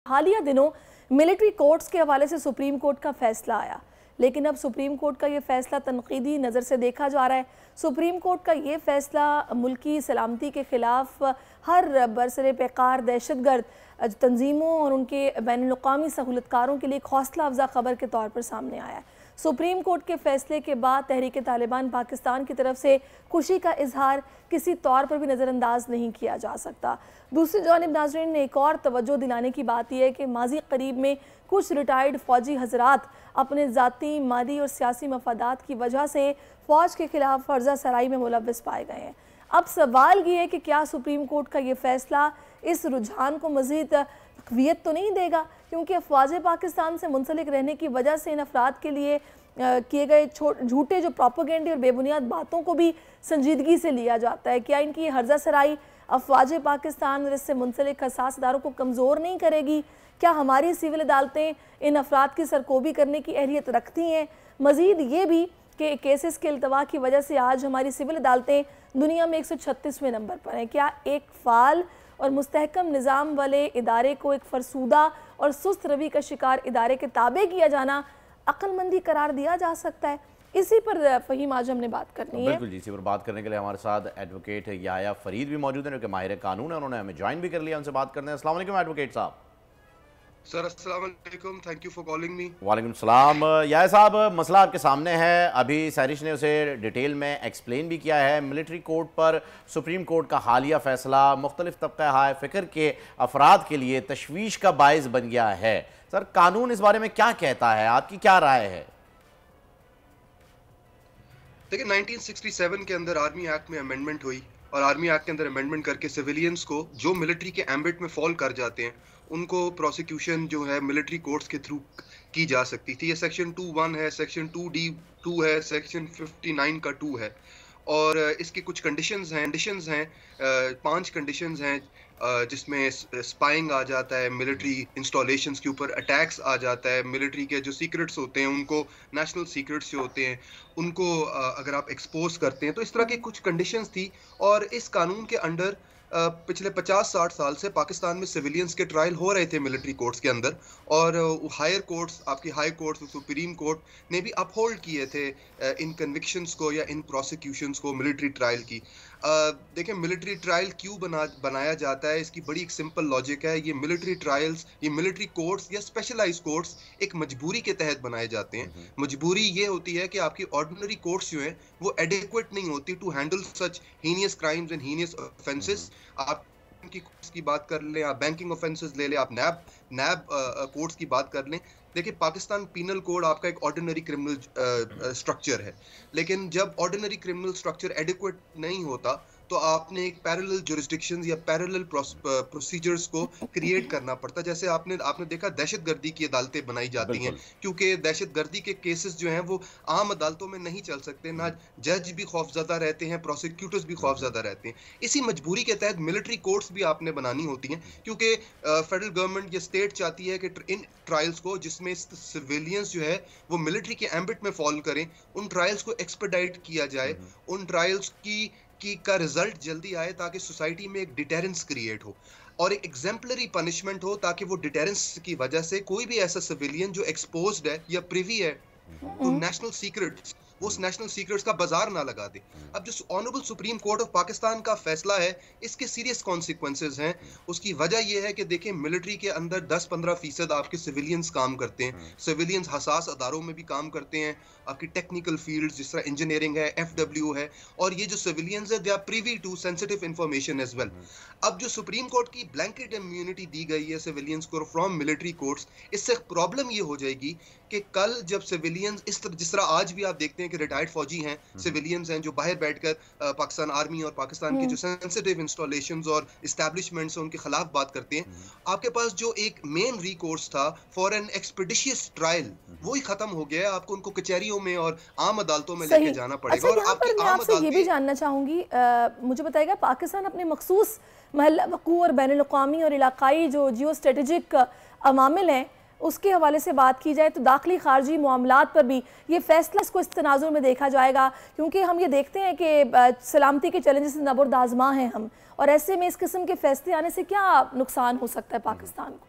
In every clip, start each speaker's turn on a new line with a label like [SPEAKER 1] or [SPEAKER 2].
[SPEAKER 1] हालिया दिनों military courts के हवाले से सुप्रीम कोर्ट का फैसला आया, लेकिन अब सुप्रीम कोर्ट का ये फैसला तनकीदी नज़र से देखा जा रहा है। सुप्रीम कोर्ट का ये फैसला मुल्की सलामती के ख़िलाफ़ हर बरसरे पैकार दहशतगर्द तंजीमों और उनके बैनुल-अक़वामी सहूलतकारों के लिए एक हौसला अफजा खबर के तौर पर सामने आया है। सुप्रीम कोर्ट के फैसले के बाद तहरीक तालिबान पाकिस्तान की तरफ से खुशी का इजहार किसी तौर पर भी नज़रअंदाज नहीं किया जा सकता। दूसरी जानिब नाज़रीन ने एक और तवज्जो दिलाने की बात यह है कि माजी करीब में कुछ रिटायर्ड फ़ौजी हजरात अपने ज़ाती, माली और सियासी मफादात की वजह से फ़ौज के ख़िलाफ़ फर्जा सराई में मुलव्वस पाए गए हैं। अब सवाल ये है कि क्या सुप्रीम कोर्ट का ये फ़ैसला इस रुझान को मज़ीद तक़वियत तो नहीं देगा, क्योंकि अफ़वाज पाकिस्तान से मुंसलिक रहने की वजह से इन अफराद के लिए किए गए झूठे जो प्रोपेगेंडे और बेबुनियाद बातों को भी संजीदगी से लिया जाता है। क्या इनकी हर्जा सराई अफ़वाज पाकिस्तान और इससे मुंसलिक हसास इदारों को कमज़ोर नहीं करेगी? क्या हमारी सिविल अदालतें इन अफराद की सरकोबी करने की अहलियत रखती हैं? मज़ीद ये भी कि केसेस के अल्तवा की वजह से आज हमारी सिविल अदालतें दुनिया में 136वें नंबर पर हैं। क्या एक फ़ाल और मुस्तहकम निज़ाम वाले इदारे को एक फरसूदा और सुस्त रवि का शिकार इदारे के ताबे किया जाना अक्लमंदी करार दिया जा सकता है? इसी पर फ़हीम आज हमने बात करनी है।
[SPEAKER 2] बिल्कुल जी, इसी पर बात करने के लिए हमारे साथ एडवोकेट याया फरीद भी मौजूद हैं, जो कि माहिर कानून है। उन्होंने हमें ज्वाइन भी कर लिया, उनसे बात करते हैं। अस्सलाम वालेकुम एडवोकेट साहब।
[SPEAKER 3] सर अस्सलाम वालेकुम, thank you for calling me.
[SPEAKER 2] वालेकुम सलाम। याया साहब, मसला आपके सामने है। अभी सैरिश ने उसे डिटेल में एक्सप्लेन भी किया है। मिलिट्री कोर्ट पर सुप्रीम कोर्ट का हालिया फैसला मुख्तलिफ तबक़ा हाय फ़िक्र के अफराद के लिए तशवीश का बायस बन गया है। सर, कानून इस बारे में क्या कहता है, आपकी क्या राय है?
[SPEAKER 3] देखिए, 1967 के अंदर आर्मी एक्ट में अमेंडमेंट हुई और आर्मी एक्ट के अंदर अमेंडमेंट करके सिविलियंस को जो मिलिट्री के एम्बिट में फॉल कर जाते हैं उनको प्रोसिक्यूशन जो है मिलिट्री कोर्ट्स के थ्रू की जा सकती थी। ये सेक्शन 2(1) है, सेक्शन 2D(2) है, सेक्शन 59 का 2 है। और इसके कुछ कंडीशंस हैं 5 कंडीशंस हैं, जिसमें स्पाइंग आ जाता है, मिलिट्री इंस्टॉलेशंस के ऊपर अटैक्स आ जाता है, मिलिट्री के जो सीक्रेट्स होते हैं उनको, नेशनल सीक्रेट्स जो होते हैं उनको अगर आप एक्सपोज करते हैं, तो इस तरह की कुछ कंडीशंस थी। और इस कानून के अंडर पिछले 50-60 साल से पाकिस्तान में सिविलियंस के ट्रायल हो रहे थे मिलिट्री कोर्ट्स के अंदर, और हायर कोर्ट्स, आपकी हाई कोर्ट्स, सुप्रीम कोर्ट ने भी अपहोल्ड किए थे इन कन्विक्शंस को या इन प्रोसिक्यूशंस को मिलिट्री ट्रायल की। देखें, मिलिट्री ट्रायल क्यों बनाया जाता है, इसकी बड़ी एक सिंपल लॉजिक है। ये मिलिट्री ट्रायल्स, ये मिलिट्री कोर्ट्स या स्पेशलाइज कोर्ट्स एक मजबूरी के तहत बनाए जाते हैं। मजबूरी ये होती है कि आपकी ऑर्डिनरी कोर्ट्स जो हैं वो एडिक्वेट नहीं होती to handle such heinous crimes and heinous offences. आप की बात कर लें, आप बैंकिंग ऑफेंसेस ले लें, आप नैब कोर्ट्स की बात कर लें। देखिए, पाकिस्तान पीनल कोड आपका एक ऑर्डिनरी क्रिमिनल स्ट्रक्चर है, लेकिन जब ऑर्डिनरी क्रिमिनल स्ट्रक्चर एडिक्वेट नहीं होता तो आपने एक पैरेलल जुरिस्डिक्शंस या पैरेलल प्रोसीजर्स को क्रिएट करना पड़ता है। जैसे आपने देखा, दहशतगर्दी की अदालतें बनाई जाती हैं, क्योंकि दहशतगर्दी के केसेस जो हैं वो आम अदालतों में नहीं चल सकते, ना जज भी खौफजदा रहते हैं, प्रोसिक्यूटर्स भी खौफजदा रहते हैं। इसी मजबूरी के तहत मिलिट्री कोर्ट्स भी आपने बनानी होती हैं, क्योंकि फेडरल गवर्नमेंट या स्टेट चाहती है कि इन ट्रायल्स को, जिसमें सिविलियंस जो है वो मिलिट्री के एम्बिट में फॉल करें, उन ट्रायल्स को एक्सपेडाइट किया जाए, उन ट्रायल्स का रिजल्ट जल्दी आए, ताकि सोसाइटी में एक डिटेरेंस क्रिएट हो और एक एग्जाम्पलरी पनिशमेंट हो, ताकि वो डिटेरेंस की वजह से कोई भी ऐसा सिविलियन जो एक्सपोज्ड है या प्रिवी है तो नेशनल सीक्रेट्स, वो उस नेशनल सीक्रेट्स का बाजार ना लगा दे। अब जो honourable supreme court of Pakistan का फैसला है, इसके सीरियस कॉन्सिक्वेंसेस हैं। उसकी वजह यह है कि देखिए, मिलिट्री के अंदर 10-15% आपके सिविलियंस काम करते हैं। सिविलियंस हसास अदारों में भी काम करते हैं, आपकी टेक्निकल फील्ड्स जिस तरह इंजीनियरिंग है, FW है, और ये जो सिविलियंस है they are privy to sensitive information as well. अब जो सुप्रीम कोर्ट की ब्लैंकेट इम्यूनिटी दी गई है सिविलियंस को फ्रॉम मिलिट्री कोर्ट्स, इससे प्रॉब्लम ये हो जाएगी कि कल जब सिविलियंस जिस तरह आज भी आप देखते हैं कि रिटायर्ड फौजी हैं, सिविलियंस हैं जो बाहर बैठकर पाकिस्तान आर्मी और पाकिस्तान के जो सेंसिटिव इंस्टॉलेशंस और एस्टैब्लिशमेंट्स हैं उनके खिलाफ बात करते हैं, आपके पास जो एक मेन रिकोर्स था फॉर एन एक्सपेडिशियस ट्रायल, वो ही खत्म हो गया है। आपको उनको कचहरियों में और आम अदालतों में लेके जाना पड़ेगा।
[SPEAKER 1] अच्छा, और आपकी आम अदालतें, ये भी जानना चाहूंगी, मुझे बताइएगा, पाकिस्तान अपने मखसूस महल्ला वक़ू और बैनुल-अक़वामी और इलाकाई जो जियो स्ट्रेटेजिक अमामिल हैं उसके हवाले से बात की जाए तो दाखिली खारजी मामलात पर भी ये फैसला इसको इस तनाजुर में देखा जाएगा, क्योंकि हम ये देखते हैं कि सलामती के चैलेंजेस नबुर्द आज़मा हैं हम, और ऐसे में इस किस्म के फैसले आने से क्या नुकसान हो सकता है पाकिस्तान को?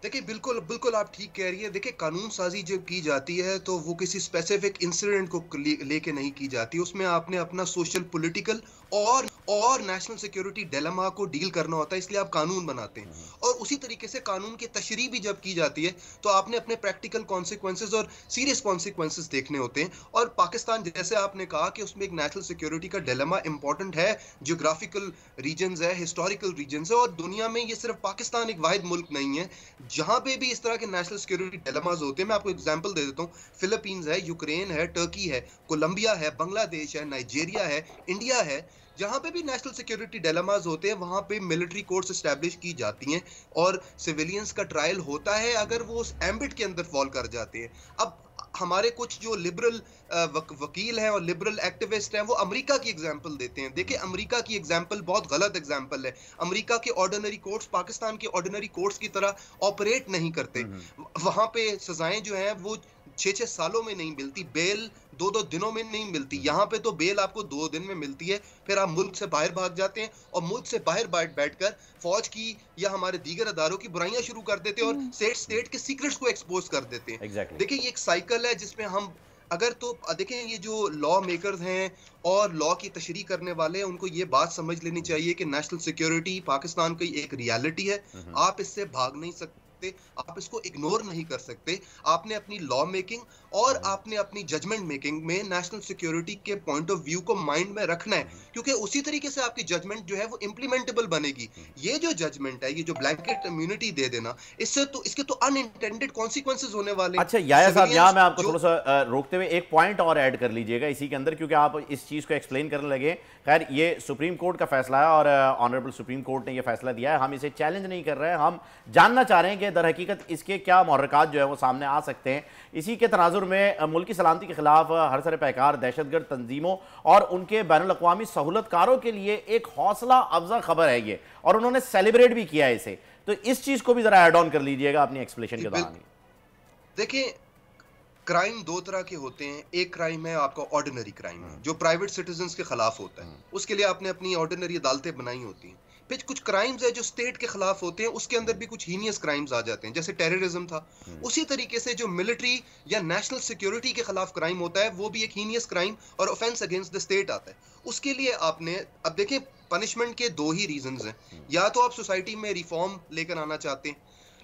[SPEAKER 3] देखिए बिल्कुल बिल्कुल आप ठीक कह रही है। देखिए कानून साजी जब की जाती है तो वो किसी स्पेसिफिक इंसिडेंट को लेके नहीं की जाती, उसमें आपने अपना सोशल पॉलिटिकल और नेशनल सिक्योरिटी डिलेमा को डील करना होता है, इसलिए आप कानून बनाते हैं। और उसी तरीके से कानून की तशरीह भी जब की जाती है तो आपने अपने प्रैक्टिकल कॉन्सिक्वेंसेस और सीरियस कॉन्सिक्वेंसेस देखने होते हैं। और पाकिस्तान, जैसे आपने कहा कि उसमें एक नेशनल सिक्योरिटी का डिलेमा इंपॉर्टेंट है, जियोग्राफिकल रीजन्स है, हिस्टोरिकल रीजन्स है, और दुनिया में ये सिर्फ पाकिस्तान एक वाहिद मुल्क नहीं है जहां पे भी इस तरह के नेशनल सिक्योरिटी डिलेमास होते हैं। मैं आपको एग्जांपल दे देता हूँ, फिलीपींस है, यूक्रेन है, टर्की है, कोलंबिया है, बांग्लादेश है, नाइजीरिया है, इंडिया है। जहां पे भी नेशनल सिक्योरिटी डिलेमास होते हैं वहां पे मिलिट्री कोर्ट्स एस्टैब्लिश की जाती हैं और सिविलियंस का ट्रायल होता है अगर वो उस एम्बिट के अंदर फॉल कर जाते हैं। अब हमारे कुछ जो लिबरल वकील हैं और लिबरल एक्टिविस्ट हैं वो अमेरिका की एग्जांपल देते हैं। देखिए अमेरिका की एग्जांपल बहुत गलत एग्जांपल है। अमेरिका के ऑर्डिनरी कोर्ट्स पाकिस्तान के ऑर्डिनरी कोर्ट्स की तरह ऑपरेट नहीं करते। वहां पे सजाएं जो हैं वो 6-6 सालों में नहीं मिलती, बेल 2-2 दिनों में नहीं मिलती। यहाँ पे तो बेल आपको 2 दिन में मिलती है, फिर आप मुल्क से बाहर भाग जाते हैं और मुल्क से बाहर बैठकर फौज की या हमारे दीगर अदारों की बुराइयां शुरू कर देते हैं और स्टेट के सीक्रेट्स को एक्सपोज कर देते हैं।
[SPEAKER 2] Exactly.
[SPEAKER 3] देखिए ये एक साइकिल है जिसमें हम अगर तो देखें, ये जो लॉ मेकर्स हैं और लॉ की तशरीह करने वाले हैं उनको ये बात समझ लेनी चाहिए कि नेशनल सिक्योरिटी पाकिस्तान की एक रियलिटी है। आप इससे भाग नहीं सकते, आप इसको इग्नोर नहीं कर सकते। आपने अपनी लॉ मेकिंग और आपने अपनी जजमेंट मेकिंग में नेशनल सिक्योरिटी के पॉइंट ऑफ व्यू को माइंड में रखना है, क्योंकि उसी तरीके से आपकी जजमेंट जो है वो इम्प्लीमेंटेबल बनेगी। ये जो जजमेंट है, ये जो ब्लैंकेट इम्यूनिटी दे देना, इससे तो इसके तो अनइंटेंडेड कॉन्सिक्वेंसेस होने वाले।
[SPEAKER 2] अच्छा याया साहब, यहाँ मैं आपको थोड़ा सा रोकते हुए एक पॉइंट और ऐड कर लीजिएगा इसी के अंदर, क्योंकि आप इस चीज़ को एक्सप्लेन करने लगे। खैर ये सुप्रीम कोर्ट का फैसला है और ऑनरेबल सुप्रीम कोर्ट ने ये फैसला दिया है, हम इसे चैलेंज नहीं कर रहे हैं, हम जानना चाह रहे हैं कि दर हकीकत इसके क्या मुहर्रकात जो है वो सामने आ सकते हैं। इसी के तनाजुर में मुल्की सलामती के खिलाफ हर सर पैकार दहशतगर्द तंजीमों और उनके बैनुल-अक़वामी सहूलतकारों के लिए एक हौसला अफजा खबर है ये, और उन्होंने सेलिब्रेट भी किया है इसे। तो इस चीज़ को भी ज़रा ऐड ऑन कर लीजिएगा अपनी एक्सप्लेनेशन के दौरान।
[SPEAKER 3] देखिए क्राइम 2 तरह के होते हैं। एक क्राइम है आपका ऑर्डिनरी क्राइम, जो प्राइवेट सिटीजन्स के खिलाफ होता है, उसके लिए आपने अपनी ऑर्डिनरी अदालतें बनाई होती हैं। फिर कुछ क्राइम्स है जो स्टेट के खिलाफ होते हैं, उसके अंदर भी कुछ हीनियस क्राइम्स आ जाते हैं, जैसे टेररिज्म था। उसी तरीके से जो मिलिट्री या नेशनल सिक्योरिटी के खिलाफ क्राइम होता है वो भी एक हीनियस क्राइम और ऑफेंस अगेंस्ट द स्टेट आता है। उसके लिए आपने, अब देखिए पनिशमेंट के 2 ही रीजंस हैं, या तो आप सोसाइटी में रिफॉर्म लेकर आना चाहते हैं,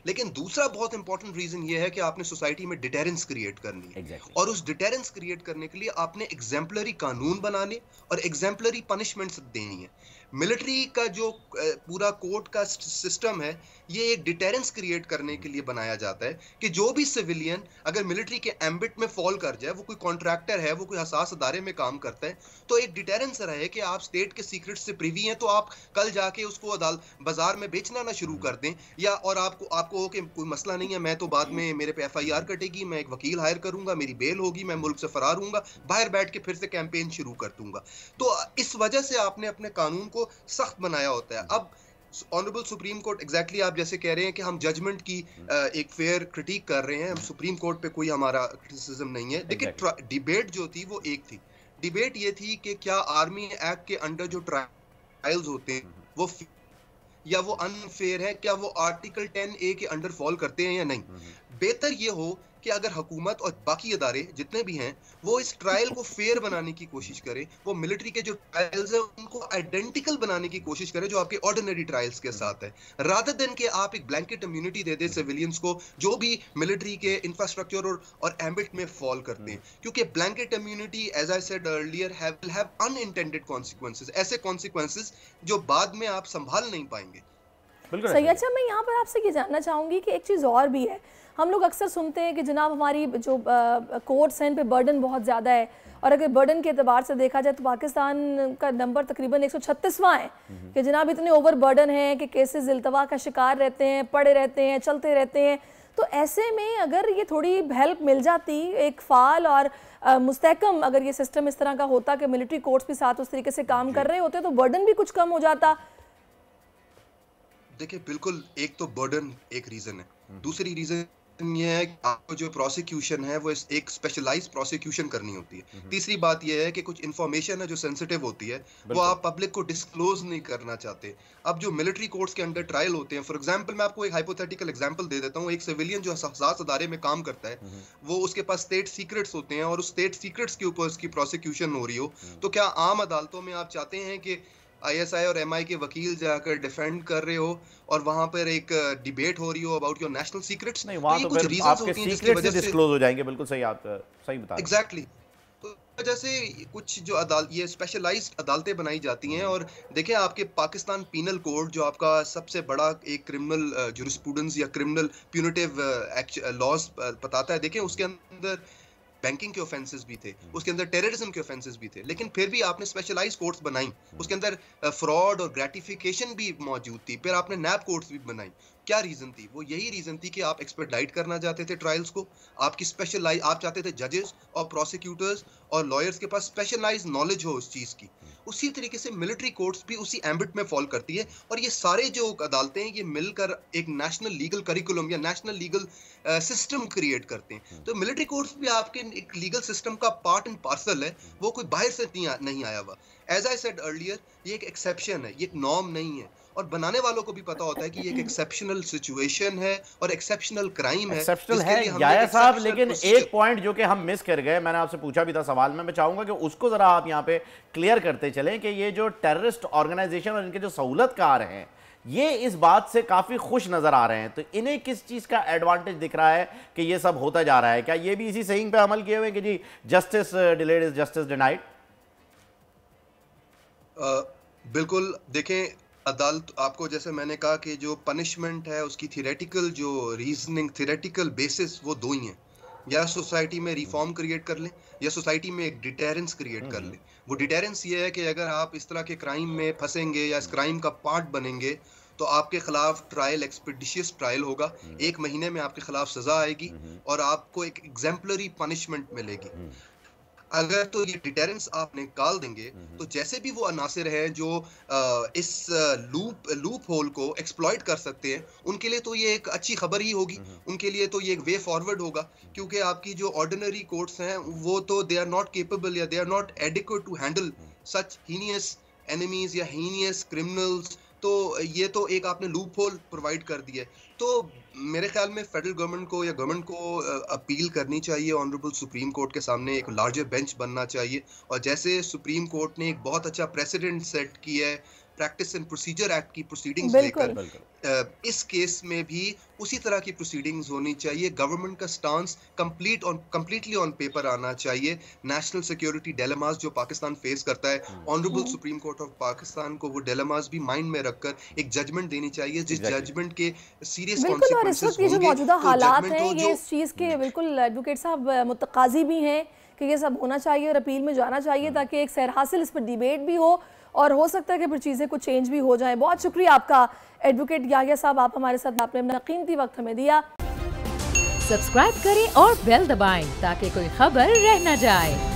[SPEAKER 3] लेकिन दूसरा बहुत इंपॉर्टेंट रीजन ये है कि आपने सोसाइटी में डिटेरेंस क्रिएट करनी है। और उस डिटेरेंस क्रिएट करने के लिए आपने एग्जाम्पलरी कानून बनाने और एग्जाम्पलरी पनिशमेंट्स देनी है। मिलिट्री का जो पूरा कोर्ट का सिस्टम है ये एक डिटेरेंस क्रिएट करने के लिए बनाया जाता है कि जो भी सिविलियन अगर मिलिट्री के एम्बिट में फॉल कर जाए, वो कोई कॉन्ट्रैक्टर है, वो कोई हसास अदारे में काम करता है, तो एक डिटेरेंस रहे कि आप स्टेट के सीक्रेट्स से प्रिवी हैं तो आप कल जाके उसको अदालत बाजार में बेचना ना शुरू कर दें, या और आपको हो कि कोई मसला नहीं है, मैं तो बाद में मेरे पे FIR कटेगी, मैं एक वकील हायर करूंगा, मेरी बेल होगी, मैं मुल्क से फरार हूंगा, बाहर बैठ के फिर से कैंपेन शुरू कर दूंगा। तो इस वजह से आपने अपने कानून को सख्त बनाया होता है। अब ऑनरेबल सुप्रीम कोर्ट, एग्जैक्टली आप जैसे कह रहे हैं कि हम जजमेंट की एक फेयर क्रिटिक कर रहे हैं, सुप्रीम कोर्ट पे कोई हमारा क्रिटिसिज्म नहीं है। देखिए डिबेट जो थी वो एक थी, डिबेट ये थी कि क्या आर्मी एक्ट के अंडर जो ट्रायल्स होते हैं वो या वो अनफेयर है, क्या वो आर्टिकल 10A के अंडर फॉल करते हैं या नहीं। बेहतर ये हो कि अगर हुकूमत और बाकी अदारे जितने भी हैं वो इस ट्रायल को फेयर बनाने की कोशिश करें, वो मिलिट्री के जो ट्रायल्स हैं उनको आइडेंटिकल बनाने की कोशिश करें जो आपके ऑर्डिनरी ट्रायल्स के साथ है, रादर देन कि आप एक ब्लैंकेट इम्यूनिटी दे दे सिविलियंस को जो भी मिलिट्री के इंफ्रास्ट्रक्चर और एम्बिट में फॉल करते हैं। क्योंकि blanket immunity, as I said earlier, will have unintended consequences, ऐसे कॉन्सिक्वेंसेस जो बाद में आप संभाल नहीं पाएंगे।
[SPEAKER 1] सही। अच्छा, मैं यहाँ पर आपसे ये जानना चाहूँगी कि एक चीज़ और भी है, हम लोग अक्सर सुनते हैं कि जनाब हमारी जो कोर्ट्स हैं इन पे बर्डन बहुत ज़्यादा है, और अगर बर्डन के एतबार से देखा जाए तो पाकिस्तान का नंबर तकरीबन 136वां है कि जनाब इतने ओवर बर्डन हैं कि केसेस इल्तवा का शिकार रहते हैं, पड़े रहते हैं, चलते रहते हैं। तो ऐसे में अगर ये थोड़ी हेल्प मिल जाती, एक फ़ाल और मुस्तहकम अगर ये सिस्टम इस तरह का होता कि मिलिट्री कोर्ट्स भी साथ उस तरीके से काम कर रहे होते तो बर्डन भी कुछ कम हो जाता।
[SPEAKER 3] देखिए बिल्कुल, एक तो बर्डन एक रीजन है, दूसरी रीजन ये है कि आपको जो प्रोसिक्यूशन है वो एक स्पेशलाइज्ड प्रोसिक्यूशन करनी होती है। तीसरी बात ये है कि कुछ इन्फॉर्मेशन है जो सेंसिटिव होती है वो आप पब्लिक को डिस्क्लोज नहीं करना चाहते। अब जो मिलिट्री कोर्ट्स के अंडर ट्रायल होते हैं, फॉर एग्जांपल मैं आपको एक हाइपोथेटिकल एग्जांपल दे देता हूँ। एक सिविलियन जो हसास अदारे में काम करता है, वो उसके पास स्टेट सीक्रेट्स होते हैं और उस स्टेट सीक्रेट्स के ऊपर उसकी प्रोसिक्यूशन हो रही हो, तो क्या आम अदालतों में आप चाहते हैं कि आईएसआई और एमआई के वकील जाकर डिफेंड कर रहे हो और वहां पर एक डिबेट हो रही हो अबाउट योर नेशनल सीक्रेट्स?
[SPEAKER 2] नहीं, वहां तो कुछ रीजंस होती हैं जिसकी वजह से डिस्क्लोज हो जाएंगे। बिल्कुल सही, आप सही बता रहे हैं।
[SPEAKER 3] एग्जैक्टली। तो वजह से कुछ जो ये स्पेशलाइज्ड अदालतें बनाई जाती हैं। और देखिए, आपके पाकिस्तान पीनल कोड जो आपका सबसे बड़ा एक क्रिमिनल ज्यूरिस्प्रूडेंस या क्रिमिनल प्यूनिटिव लॉज बताता है, देखिए उसके अंदर बैंकिंग के ऑफेंसेस भी थे, उसके अंदर टेररिज्म के ऑफेंसेस भी थे, लेकिन फिर भी आपने स्पेशलाइज्ड कोर्ट्स बनाई, उसके अंदर फ्रॉड और ग्रेटिफिकेशन भी मौजूद थी। फिर आपने नैब कोर्ट्स भी बनाई। क्या रीजन थी? वो यही रीजन थी कि आप एक्सपेडिट करना चाहते थे ट्रायल्स को। आपकी स्पेशलाइज आप चाहते थे जजेस और प्रोसिक्यूटर्स और लॉयर्स के पास स्पेशलाइज्ड नॉलेज हो उस चीज की। उसी तरीके से मिलिट्री कोर्ट्स भी उसी एम्बिट में फॉल करती है। और ये सारे जो अदालतें हैं ये मिलकर एक नेशनल लीगल करिकुलम या नेशनल लीगल सिस्टम क्रिएट करते हैं। तो मिलिट्री कोर्ट्स भी आपके एक लीगल सिस्टम का पार्ट एंड पार्सल है, वो कोई बाहर से नहीं आया हुआ। एज आई सेड अर्लियर, ये एक एक्सेप्शन है, ये एक नॉर्म नहीं है। और बनाने वालों को भी पता होता है कि ये एक एक्सेप्शनल सिचुएशन है और एक्सेप्शनल क्राइम है।
[SPEAKER 2] एक्सेप्शनल है याया साहब, लेकिन एक पॉइंट जो कि हम मिस कर गए, मैंने आपसे पूछा भी था सवाल में, मैं चाहूंगा कि उसको जरा आप यहाँ पे क्लियर करते चलें कि ये जो टेररिस्ट ऑर्गेनाइजेशन और इनके जो सहूलतकार हैं, ये इस बात से काफी खुश नजर आ रहे हैं, तो इन्हें किस चीज का एडवांटेज दिख रहा है कि ये सब होता जा रहा है? क्या ये भी इसी सेइंग पे अमल किए हुए कि जी justice delayed is justice denied?
[SPEAKER 3] बिल्कुल। देखें, अदालत आपको, जैसे मैंने कहा कि जो पनिशमेंट है उसकी थियरेटिकल जो रीजनिंग, थियरेटिकल बेसिस वो दो ही हैं। या सोसाइटी में रिफॉर्म क्रिएट कर लें या सोसाइटी में एक डिटेरेंस क्रिएट कर लें। वो डिटेरेंस ये है कि अगर आप इस तरह के क्राइम में फंसेंगे या इस क्राइम का पार्ट बनेंगे तो आपके खिलाफ ट्रायल, एक्सपेडिशियस ट्रायल होगा, 1 महीने में आपके खिलाफ सजा आएगी और आपको एक एग्जाम्पलरी पनिशमेंट मिलेगी। अगर तो ये डिटेरेंस आप निकाल देंगे तो जैसे भी वो अनासिर हैं जो इस लूप होल को एक्सप्लॉइट कर सकते हैं, उनके लिए तो ये एक अच्छी खबर ही होगी, उनके लिए तो ये एक वे फॉरवर्ड होगा। क्योंकि आपकी जो ऑर्डिनरी कोर्ट्स हैं वो तो दे आर नॉट केपेबल या they are not adequate to handle such heinous enemies या हीनियस क्रिमिनल्स। तो ये तो एक आपने लूप होल प्रोवाइड कर दिया। तो मेरे ख्याल में फेडरल गवर्नमेंट को या गवर्नमेंट को अपील करनी चाहिए ऑनरेबल सुप्रीम कोर्ट के सामने, एक लार्जर बेंच बनना चाहिए। और जैसे सुप्रीम कोर्ट ने एक बहुत अच्छा प्रेसिडेंट सेट किया है प्रैक्टिस एंड प्रोसीजर एक्ट की प्रोसीडिंग्स लेकर, इस केस में भी उसी तरह की प्रोसीडिंग्स होनी चाहिए। गवर्नमेंट का स्टांस कंप्लीटली ऑन पेपर आना चाहिए। नेशनल सिक्योरिटी डिलेमास जो पाकिस्तान फेस करता है, honourable supreme court of Pakistan को वो डिलेमास भी माइंड में रखकर एक जजमेंट देनी चाहिए, जिस जजमेंट के सीरियस कॉन्सिक्वेंसेस होंगे।
[SPEAKER 1] मौजूदा हालात हैं ये इस चीज़ के, बिल्कुल एडवोकेट साहब मुतकाजी भी हैं कि ये सब होना चाहिए और अपील में जाना चाहिए ताकि एक सैर हासिल इस पर डिबेट भी हो और हो सकता है कि फिर चीज़ें कुछ चेंज भी हो जाए। बहुत शुक्रिया आपका एडवोकेट याया साहब, आप हमारे साथ, आपने अपना कीमती वक्त हमें दिया।
[SPEAKER 4] सब्सक्राइब करें और बेल दबाएं ताकि कोई खबर रह न जाए।